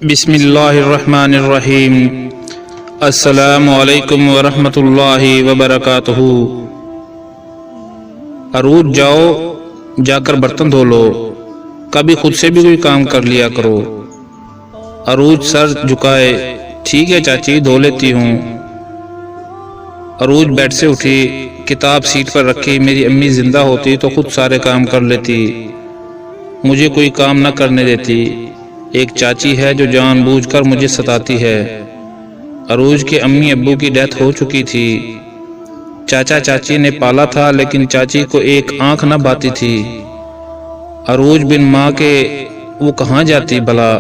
بسم اللہ الرحمن الرحیم۔ السلام علیکم ورحمۃ اللہ وبرکاتہ۔ عروج جاؤ، جا کر برتن دھو لو، کبھی خود سے بھی کوئی کام کر لیا کرو۔ عروج سر جھکائے، ٹھیک ہے چاچی دھو لیتی ہوں۔ عروج بیڈ سے اٹھی، کتاب سیٹ پر رکھی۔ میری امی زندہ ہوتی تو خود سارے کام کر لیتی، مجھے کوئی کام نہ کرنے دیتی۔ ایک چاچی ہے جو جان بوجھ کر مجھے ستاتی ہے۔ عروج کے امی ابو کی ڈیتھ ہو چکی تھی۔ چاچا چاچی نے پالا تھا، لیکن چاچی کو ایک آنکھ نہ بھاتی تھی۔ عروج بن ماں کے وہ کہاں جاتی بھلا،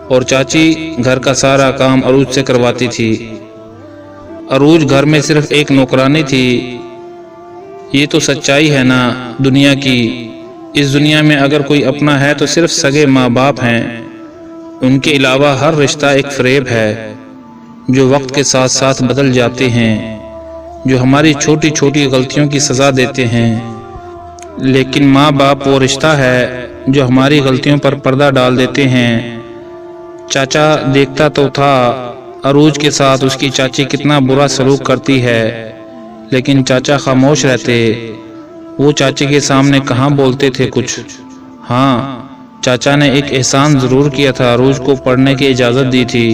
اور چاچی گھر کا سارا کام عروج سے کرواتی تھی۔ عروج گھر میں صرف ایک نوکرانی تھی۔ یہ تو سچائی ہے نا دنیا کی۔ اس دنیا میں اگر کوئی اپنا ہے تو صرف سگے ماں باپ ہیں۔ ان کے علاوہ ہر رشتہ ایک فریب ہے، جو وقت کے ساتھ ساتھ بدل جاتے ہیں، جو ہماری چھوٹی چھوٹی غلطیوں کی سزا دیتے ہیں۔ لیکن ماں باپ وہ رشتہ ہے جو ہماری غلطیوں پر پردہ ڈال دیتے ہیں۔ چاچا دیکھتا تو تھا عروج کے ساتھ اس کی چاچی کتنا برا سلوک کرتی ہے، لیکن چاچا خاموش رہتے۔ وہ چاچی کے سامنے کہاں بولتے تھے کچھ۔ ہاں، چاچا نے ایک احسان ضرور کیا تھا، عروج کو پڑھنے کی اجازت دی تھی۔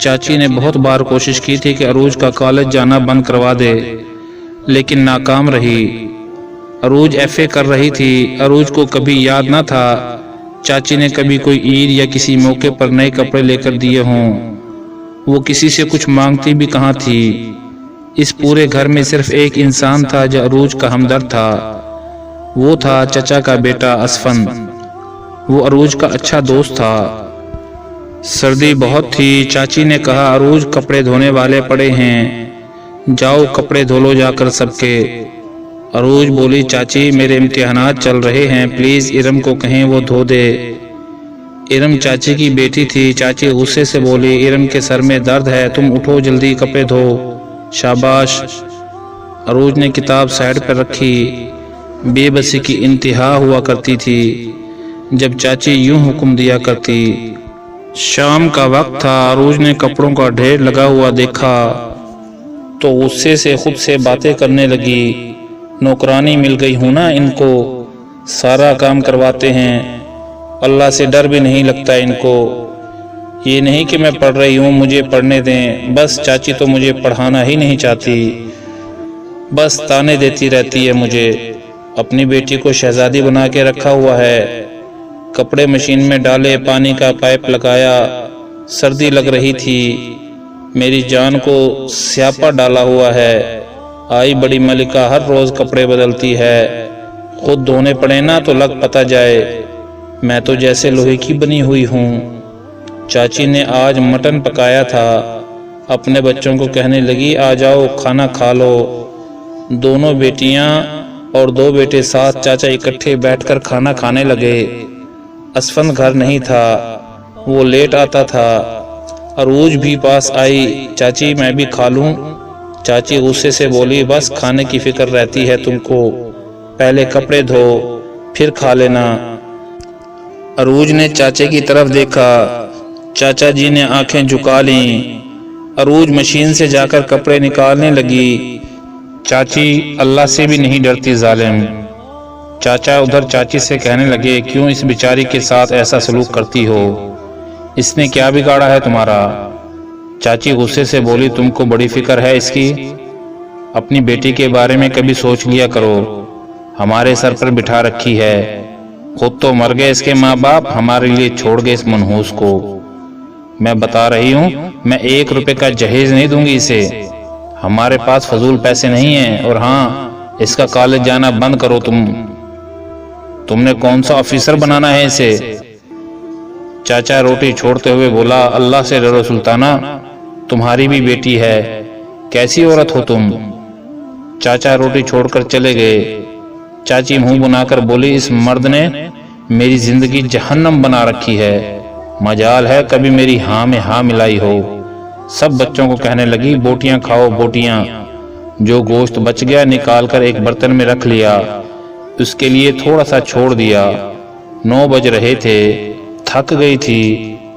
چاچی نے بہت بار کوشش کی تھی کہ عروج کا کالج جانا بند کروا دے، لیکن ناکام رہی۔ عروج ایف اے کر رہی تھی۔ عروج کو کبھی یاد نہ تھا چاچی نے کبھی کوئی عید یا کسی موقع پر نئے کپڑے لے کر دیے ہوں۔ وہ کسی سے کچھ مانگتی بھی کہاں تھی۔ اس پورے گھر میں صرف ایک انسان تھا جو عروج کا ہمدرد تھا، وہ تھا چچا کا بیٹا اسفند۔ وہ عروج کا اچھا دوست تھا۔ سردی بہت تھی۔ چاچی نے کہا عروج کپڑے دھونے والے پڑے ہیں، جاؤ کپڑے دھو لو جا کر سب کے۔ عروج بولی چاچی میرے امتحانات چل رہے ہیں، پلیز ارم کو کہیں وہ دھو دے۔ ارم چاچی کی بیٹی تھی۔ چاچی غصے سے بولی ارم کے سر میں درد ہے، تم اٹھو جلدی کپڑے دھو۔ شاباش۔ عروج نے کتاب سائیڈ پر رکھی۔ بے بسی کی انتہا ہوا کرتی تھی جب چاچی یوں حکم دیا کرتی۔ شام کا وقت تھا۔ عروج نے کپڑوں کا ڈھیر لگا ہوا دیکھا تو غصے سے خود سے باتیں کرنے لگی۔ نوکرانی مل گئی ہوں نا ان کو، سارا کام کرواتے ہیں، اللہ سے ڈر بھی نہیں لگتا ان کو۔ یہ نہیں کہ میں پڑھ رہی ہوں مجھے پڑھنے دیں، بس چاچی تو مجھے پڑھانا ہی نہیں چاہتی، بس تانے دیتی رہتی ہے مجھے۔ اپنی بیٹی کو شہزادی بنا کے رکھا ہوا ہے۔ کپڑے مشین میں ڈالے، پانی کا پائپ لگایا، سردی لگ رہی تھی، میری جان کو سیاپا ڈالا ہوا ہے۔ آئی بڑی ملکہ ہر روز کپڑے بدلتی ہے، خود دھونے پڑے نا تو لگ پتہ جائے، میں تو جیسے لوہے کی بنی ہوئی ہوں۔ چاچی نے آج مٹن پکایا تھا، اپنے بچوں کو کہنے لگی آ جاؤ کھانا کھا لو۔ دونوں بیٹیاں اور دو بیٹے ساتھ چاچا اکٹھے بیٹھ کر کھانا کھانے لگے۔ اسفند گھر نہیں تھا، وہ لیٹ آتا تھا۔ عروج بھی پاس آئی، چاچی میں بھی کھا لوں۔ چاچی غصے سے بولی بس کھانے کی فکر رہتی ہے تم کو، پہلے کپڑے دھو پھر کھا لینا۔ عروج نے چاچے کی طرف دیکھا، چاچا جی نے آنکھیں جھکا لیں۔ عروج مشین سے جا کر کپڑے نکالنے لگی۔ چاچی اللہ سے بھی نہیں ڈرتی ظالم۔ چاچا ادھر چاچی سے کہنے لگے کیوں اس بیچاری کے ساتھ ایسا سلوک کرتی ہو، اس نے کیا بگاڑا ہے تمہارا؟ چاچی غصے سے بولی تم کو بڑی فکر ہے اس کی، اپنی بیٹی کے بارے میں کبھی سوچ لیا کرو، ہمارے سر پر بٹھا رکھی ہے، خود تو مر گئے اس کے ماں باپ، ہمارے لیے چھوڑ گئے اس منحوس کو۔ میں بتا رہی ہوں میں 1 روپے کا جہیز نہیں دوں گی اسے، ہمارے پاس فضول پیسے نہیں ہیں، اور ہاں اس کا کالج جانا بند کرو۔ تم نے کون سا آفیسر بنانا ہے اسے؟ چاچا روٹی چھوڑتے ہوئے بولا اللہ سے ڈرو سلطانہ، تمہاری بھی بیٹی ہے، کیسی عورت ہو تم؟ چاچا روٹی چھوڑ کر چلے گئے۔ چاچی منہ بنا کر بولی اس مرد نے میری زندگی جہنم بنا رکھی ہے، مجال ہے کبھی میری ہاں میں ہاں ملائی ہو۔ سب بچوں کو کہنے لگی بوٹیاں کھاؤ بوٹیاں۔ جو گوشت بچ گیا نکال کر ایک برتن میں رکھ لیا، اس کے لیے تھوڑا سا چھوڑ دیا۔ 9 بج رہے تھے، تھک گئی تھی۔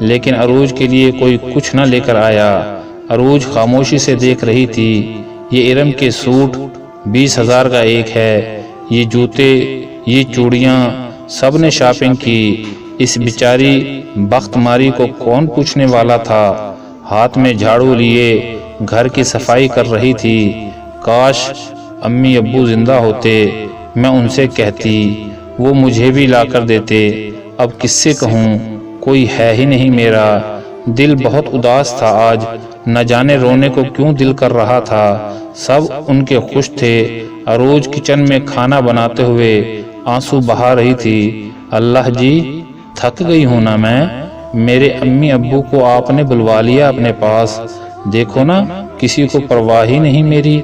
لیکن عروج کے لیے کوئی کچھ نہ لے کر آیا۔ عروج خاموشی سے دیکھ رہی تھی۔ یہ ارم کے سوٹ 20,000 کا ایک ہے، یہ جوتے، یہ چوڑیاں، سب نے شاپنگ کی۔ اس بیچاری بخت ماری کو کون پوچھنے والا تھا؟ ہاتھ میں جھاڑو لیے گھر کی صفائی کر رہی تھی۔ کاش امی ابو زندہ ہوتے، میں ان سے کہتی، وہ مجھے بھی لا کر دیتے۔ اب کس سے کہوں؟ کوئی ہے ہی نہیں میرا۔ دل بہت اداس تھا آج، نہ جانے رونے کو کیوں دل کر رہا تھا۔ سب ان کے خوش تھے۔ عروج کچن میں کھانا بناتے ہوئے آنسو بہا رہی تھی۔ اللہ جی، تھک گئی ہوں نا میں؟ میرے امی ابو کو آپ نے بلوا لیا اپنے پاس، دیکھو نا کسی کو پرواہ ہی نہیں میری۔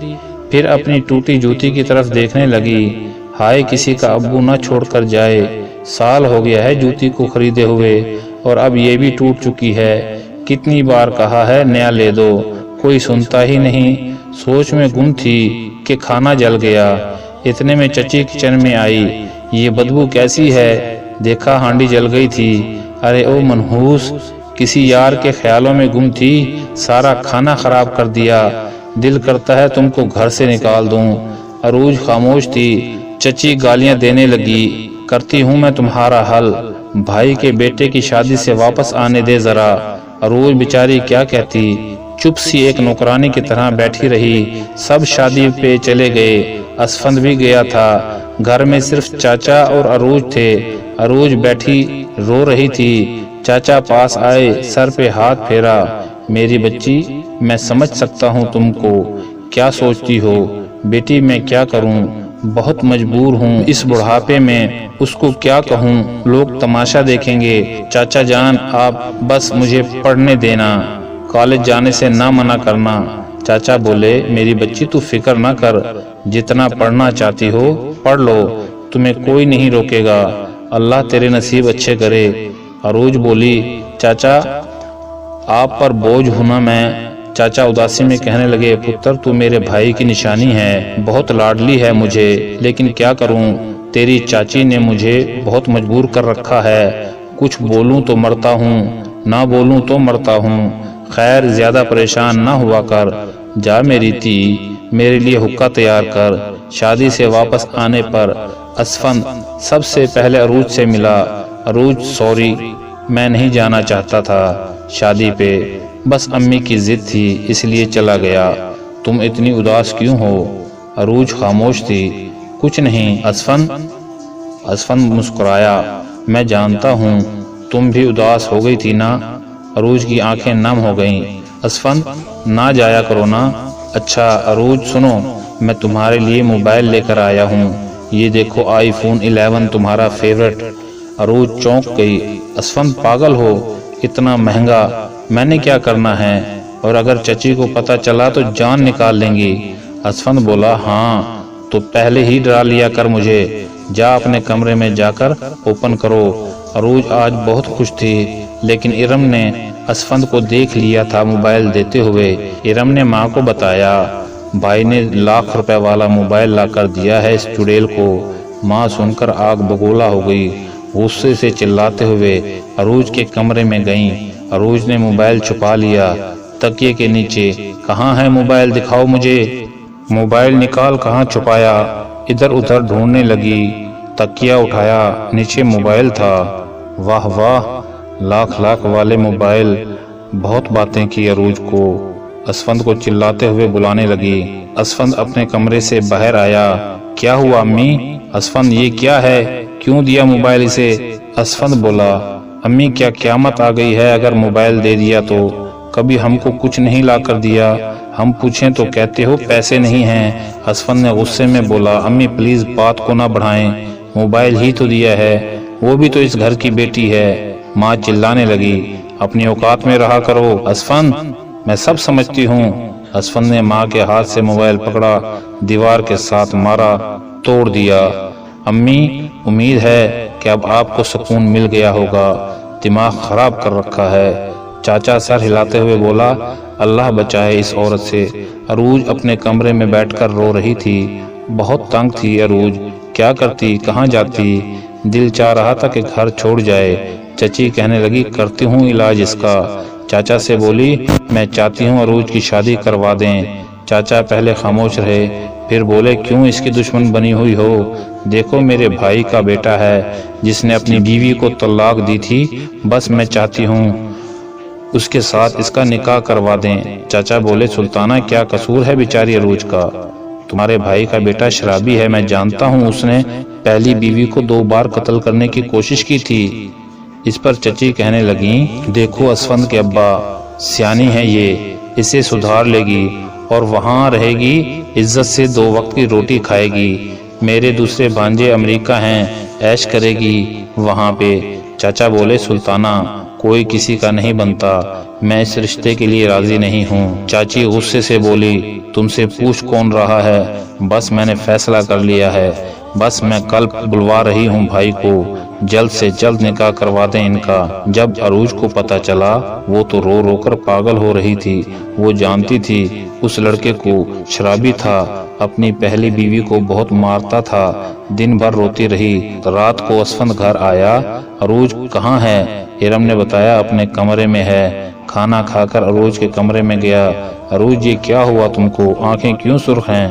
پھر اپنی ٹوٹی جوتی کی طرف دیکھنے لگی۔ ہائے کسی کا ابو نہ چھوڑ کر جائے، سال ہو گیا ہے جوتی کو خریدے ہوئے اور اب یہ بھی ٹوٹ چکی ہے۔ کتنی بار کہا ہے نیا لے دو، کوئی سنتا ہی نہیں۔ سوچ میں گم تھی کہ کھانا جل گیا۔ اتنے میں چچی کچن میں آئی۔ یہ بدبو کیسی ہے؟ دیکھا ہانڈی جل گئی تھی۔ ارے او منحوس، کسی یار کے خیالوں میں گم تھی، سارا کھانا خراب کر دیا۔ دل کرتا ہے تم کو گھر سے نکال دوں۔ عروج خاموش تھی۔ چچی گالیاں دینے لگی، کرتی ہوں میں تمہارا حل، بھائی کے بیٹے کی شادی سے واپس آنے دے ذرا۔ عروج بیچاری کیا کہتی، چپ سی ایک نوکرانی کی طرح بیٹھی رہی۔ سب شادی پہ چلے گئے، اسفند بھی گیا تھا۔ گھر میں صرف چاچا اور عروج تھے۔ عروج بیٹھی رو رہی تھی۔ چاچا پاس آئے، سر پہ ہاتھ پھیرا۔ میری بچی، میں سمجھ سکتا ہوں تم کو کیا سوچتی ہو بیٹی، میں کیا کروں، بہت مجبور ہوں۔ اس بڑھاپے میں اس کو کیا کہوں، لوگ تماشا دیکھیں گے۔ چاچا جان، آپ بس مجھے پڑھنے دینا، کالج جانے سے نہ منع کرنا۔ چاچا بولے، میری بچی تو فکر نہ کر، جتنا پڑھنا چاہتی ہو پڑھ لو، تمہیں کوئی نہیں روکے گا، اللہ تیرے نصیب اچھے کرے۔ عروج بولی، چاچا آپ پر بوجھ ہونا میں۔ چاچا اداسی میں کہنے لگے، پتر تو میرے بھائی کی نشانی ہے، بہت لاڈلی ہے مجھے، لیکن کیا کروں، تیری چاچی نے مجھے بہت مجبور کر رکھا ہے۔ کچھ بولوں تو مرتا ہوں، نہ بولوں تو مرتا ہوں۔ خیر زیادہ پریشان نہ ہوا کر، جا میری تھی، میرے لیے حقہ تیار کر۔ شادی سے واپس آنے پر اسفند سب سے پہلے عروج سے ملا۔ عروج، سوری، میں نہیں جانا چاہتا تھا شادی پہ، بس امی کی ضد تھی اس لیے چلا گیا۔ تم اتنی اداس کیوں ہو؟ عروج خاموش تھی۔ کچھ نہیں اسفند مسکرایا، میں جانتا ہوں تم بھی اداس ہو گئی تھی نا۔ عروج کی آنکھیں نم ہو گئیں۔ اسفند، نہ جایا کرو نا۔ اچھا عروج سنو، میں تمہارے لیے موبائل لے کر آیا ہوں، یہ دیکھو آئی فون 11 تمہارا فیورٹ۔ عروج چونک گئی۔ اسفند پاگل ہو، اتنا مہنگا میں نے کیا کرنا ہے، اور اگر چچی کو پتہ چلا تو جان نکال لیں گی۔ اسفند بولا، ہاں تو پہلے ہی ڈرا لیا کر مجھے، جا اپنے کمرے میں جا کر اوپن کرو۔ عروج آج بہت خوش تھی، لیکن ارم نے اسفند کو دیکھ لیا تھا موبائل دیتے ہوئے۔ ارم نے ماں کو بتایا، بھائی نے ₹1,00,000 والا موبائل لا کر دیا ہے اس چڑیل کو۔ ماں سن کر آگ بگولا ہو گئی، غصے سے چلاتے ہوئے عروج کے کمرے میں گئیں۔ عروج نے موبائل چھپا لیا تکیے کے نیچے۔ کہاں ہے موبائل، دکھاؤ مجھے۔ موبائل نکال کہاں چھپایا، ادھر ادھر ڈھونڈنے لگی۔ تکیہ اٹھایا، نیچے موبائل تھا۔ واہ واہ، لاکھ والے موبائل۔ بہت باتیں کی عروج کو۔ اسفند کو چلاتے ہوئے بلانے لگی۔ اسفند اپنے کمرے سے باہر آیا۔ کیا ہوا امی؟ اسفند، یہ کیا ہے، کیوں دیا موبائل اسے؟ اسفند بولا، امی کیا قیامت آ گئی ہے اگر موبائل دے دیا تو؟ کبھی ہم کو کچھ نہیں لا کر دیا، ہم پوچھیں تو کہتے ہو پیسے نہیں ہیں۔ اسفند نے غصے میں بولا، امی پلیز بات کو نہ بڑھائیں، موبائل ہی تو دیا ہے، وہ بھی تو اس گھر کی بیٹی ہے۔ ماں چلانے لگی، اپنی اوقات میں رہا کرو اسفند، میں سب سمجھتی ہوں۔ اسفند نے ماں کے ہاتھ سے موبائل پکڑا، دیوار کے ساتھ مارا، توڑ دیا۔ امی، امید ہے کہ اب آپ کو سکون مل گیا ہوگا، دماغ خراب کر رکھا ہے۔ چاچا سر ہلاتے ہوئے بولا، اللہ بچائے اس عورت سے۔ عروج اپنے کمرے میں بیٹھ کر رو رہی تھی، بہت تنگ تھی عروج، کیا کرتی، کہاں جاتی؟ دل چاہ رہا تھا کہ گھر چھوڑ جائے، چچی کہنے لگی کرتی ہوں علاج اس کا۔ چاچا سے بولی میں چاہتی ہوں عروج کی شادی کروا دیں۔ چاچا پہلے خاموش رہے، پھر بولے کیوں اس کی دشمن بنی ہوئی ہو؟ دیکھو میرے بھائی کا بیٹا ہے جس نے اپنی بیوی کو طلاق دی تھی، بس میں چاہتی ہوں اس کے ساتھ اس کا نکاح کروا دیں۔ چاچا بولے سلطانہ کیا قصور ہے بیچاری عروج کا؟ تمہارے بھائی کا بیٹا شرابی ہے، میں جانتا ہوں اس نے پہلی بیوی کو 2 بار قتل کرنے کی کوشش کی تھی۔ اس پر چچی کہنے لگیں دیکھو اسفند کے ابا، سیانی ہے یہ، اسے سدھار لے گی اور وہاں رہے گی، عزت سے 2 وقت کی روٹی کھائے گی۔ میرے دوسرے بھانجے امریکہ ہیں، عیش کرے گی وہاں پہ۔ چاچا بولے سلطانہ کوئی کسی کا نہیں بنتا، میں اس رشتے کے لیے راضی نہیں ہوں۔ چاچی غصے سے بولی تم سے پوچھ کون رہا ہے، بس میں نے فیصلہ کر لیا ہے، بس میں کل بلوا رہی ہوں بھائی کو، جلد سے جلد نکاح کروا دیں ان کا۔ جب عروج کو پتہ چلا وہ تو رو رو کر پاگل ہو رہی تھی، وہ جانتی تھی اس لڑکے کو شرابی تھا، اپنی پہلی بیوی کو بہت مارتا تھا، دن بھر روتی رہی۔ رات کو اسفند گھر آیا، عروج کہاں ہے؟ ارم نے بتایا اپنے کمرے میں ہے۔ کھانا کھا کر عروج کے کمرے میں گیا۔ عروج یہ کیا ہوا تم کو، آنکھیں کیوں سرخ ہیں؟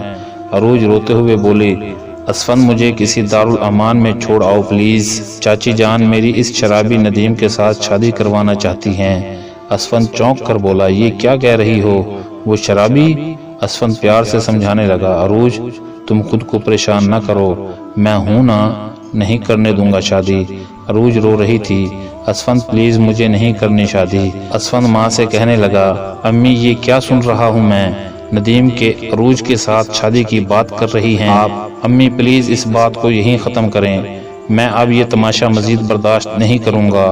عروج روتے ہوئے بولی اسفند مجھے کسی دارالامان میں چھوڑ آؤ پلیز، چاچی جان میری اس شرابی ندیم کے ساتھ شادی کروانا چاہتی ہیں۔ اسفند چونک کر بولا یہ کیا کہہ رہی ہو، وہ شرابی؟ اسفند پیار سے سمجھانے لگا عروج تم خود کو پریشان نہ کرو، میں ہوں نا، نہیں کرنے دوں گا شادی۔ عروج رو رہی تھی اسفند پلیز مجھے نہیں کرنی شادی۔ اسفند ماں سے کہنے لگا امی یہ کیا سن رہا ہوں میں، ندیم کے عروج کے ساتھ شادی کی بات کر رہی ہیں آپ، امی پلیز اس بات کو یہیں ختم کریں، میں اب یہ تماشا مزید برداشت نہیں کروں گا۔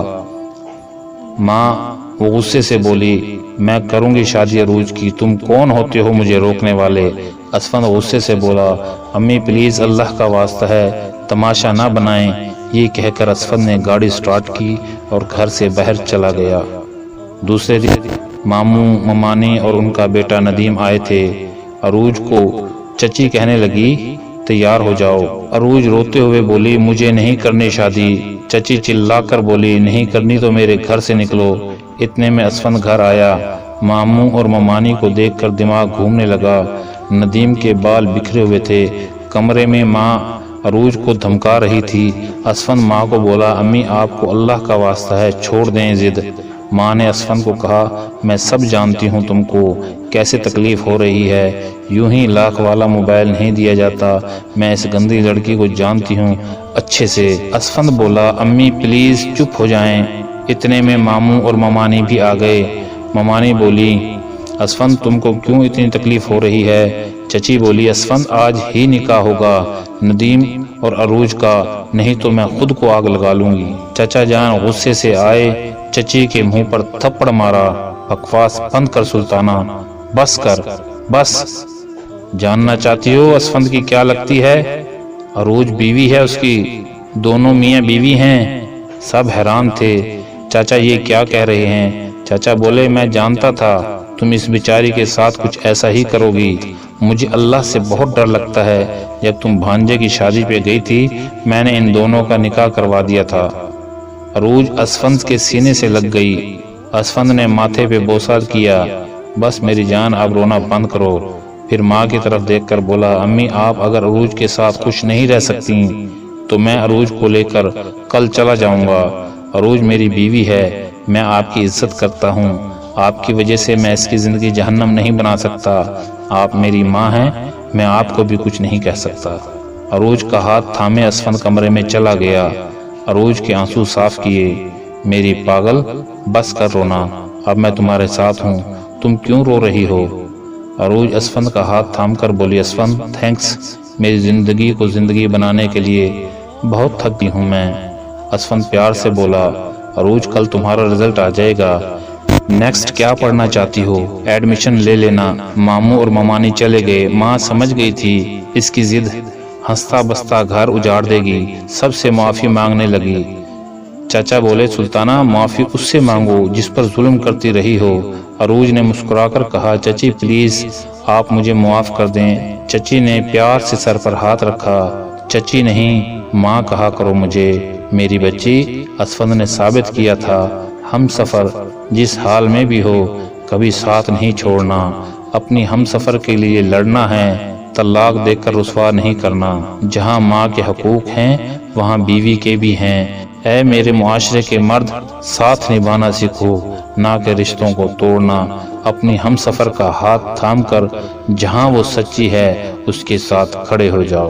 ماں وہ غصے سے بولی میں کروں گی شادی عروج کی، تم کون ہوتے ہو مجھے روکنے والے؟ اسفند غصے سے بولا امی پلیز اللہ کا واسطہ ہے تماشا نہ بنائیں۔ یہ کہہ کر اسفند نے گاڑی سٹارٹ کی اور گھر سے باہر چلا گیا۔ دوسرے دن ماموں ممانی اور ان کا بیٹا ندیم آئے تھے۔ عروج کو چچی کہنے لگی تیار ہو جاؤ۔ عروج روتے ہوئے بولی مجھے نہیں کرنی شادی۔ چچی چلا کر بولی نہیں کرنی تو میرے گھر سے نکلو۔ اتنے میں اسفند گھر آیا۔ ماموں اور ممانی کو دیکھ کر دماغ گھومنے لگا۔ ندیم کے بال بکھرے ہوئے تھے۔ کمرے میں ماں عروج کو دھمکا رہی تھی۔ اسفند ماں کو بولا امی آپ کو اللہ کا واسطہ ہے چھوڑ دیں ضد۔ ماں نے اسفند کو کہا میں سب جانتی ہوں تم کو کیسے تکلیف ہو رہی ہے، یوں ہی لاکھ والا موبائل نہیں دیا جاتا، میں اس گندی لڑکی کو جانتی ہوں اچھے سے۔ اسفند بولا امی پلیز چپ ہو جائیں۔ اتنے میں ماموں اور ممانی بھی آ گئے۔ ممانی بولی اسفند تم کو کیوں اتنی تکلیف ہو رہی ہے؟ چچی بولی اسفند آج ہی نکاح ہوگا ندیم اور عروج کا، نہیں تو میں خود کو آگ لگا لوں گی۔ چچا جان غصے سے آئے، چچی کے منہ پر تھپڑ مارا، بکواس بند کر سلطانہ، بس کر بس۔ جاننا چاہتی ہو اسفند کی کیا لگتی ہے؟ عروج بیوی ہے اس کی، دونوں میاں بیوی ہیں۔ سب حیران تھے چاچا یہ کیا کہہ رہے ہیں؟ چاچا بولے میں جانتا تھا تم اس بیچاری کے ساتھ کچھ ایسا ہی کرو گی، مجھے اللہ سے بہت ڈر لگتا ہے، جب تم بھانجے کی شادی پہ گئی تھی میں نے ان دونوں کا نکاح کروا دیا تھا۔ عروج اسفند کے سینے سے لگ گئی۔ اسفند نے ماتھے پہ بوسہ کیا بس میری جان اب رونا بند کرو۔ پھر ماں کی طرف دیکھ کر بولا امی آپ اگر عروج کے ساتھ خوش نہیں رہ سکتی تو میں عروج کو لے کر کل چلا جاؤں گا، عروج میری بیوی ہے، میں آپ کی عزت کرتا ہوں، آپ کی وجہ سے میں اس کی زندگی جہنم نہیں بنا سکتا، آپ میری ماں ہیں، میں آپ کو بھی کچھ نہیں کہہ سکتا۔ عروج کا ہاتھ تھامے اسفند کمرے میں چلا گیا۔ عروج کے آنسو صاف کیے، میری پاگل بس کر رونا، اب میں تمہارے ساتھ ہوں، تم کیوں رو رہی ہو؟ عروج اسفند کا ہاتھ تھام کر بولی اسفند تھینکس، میری زندگی کو زندگی بنانے کے لیے، بہت تھک گئی ہوں میں۔ اسفند پیار سے بولا عروج کل تمہارا رزلٹ آ جائے گا، نیکسٹ کیا پڑھنا چاہتی ہو ایڈمیشن لے لینا۔ ماموں اور ممانی چلے گئے۔ ماں سمجھ گئی تھی اس کی ضد ہنستا بستا گھر اجاڑ دے گی، سب سے معافی مانگنے لگی۔ چاچا بولے سلطانہ معافی اس سے مانگو جس پر ظلم کرتی رہی ہو۔ عروج نے مسکرا کر کہا چچی پلیز آپ مجھے معاف کر دیں۔ چچی نے پیار سے سر پر ہاتھ رکھا، چچی نہیں ماں کہا کرو مجھے، میری بچی، اسفند نے ثابت کیا تھا، ہم سفر جس حال میں بھی ہو کبھی ساتھ نہیں چھوڑنا، اپنی ہم سفر کے لیے لڑنا ہے، طلاق دے کر رسوا نہیں کرنا، جہاں ماں کے حقوق ہیں وہاں بیوی کے بھی ہیں۔ اے میرے معاشرے کے مرد، ساتھ نبھانا سیکھو، نہ کہ رشتوں کو توڑنا۔ اپنی ہم سفر کا ہاتھ تھام کر جہاں وہ سچی ہے اس کے ساتھ کھڑے ہو جاؤ۔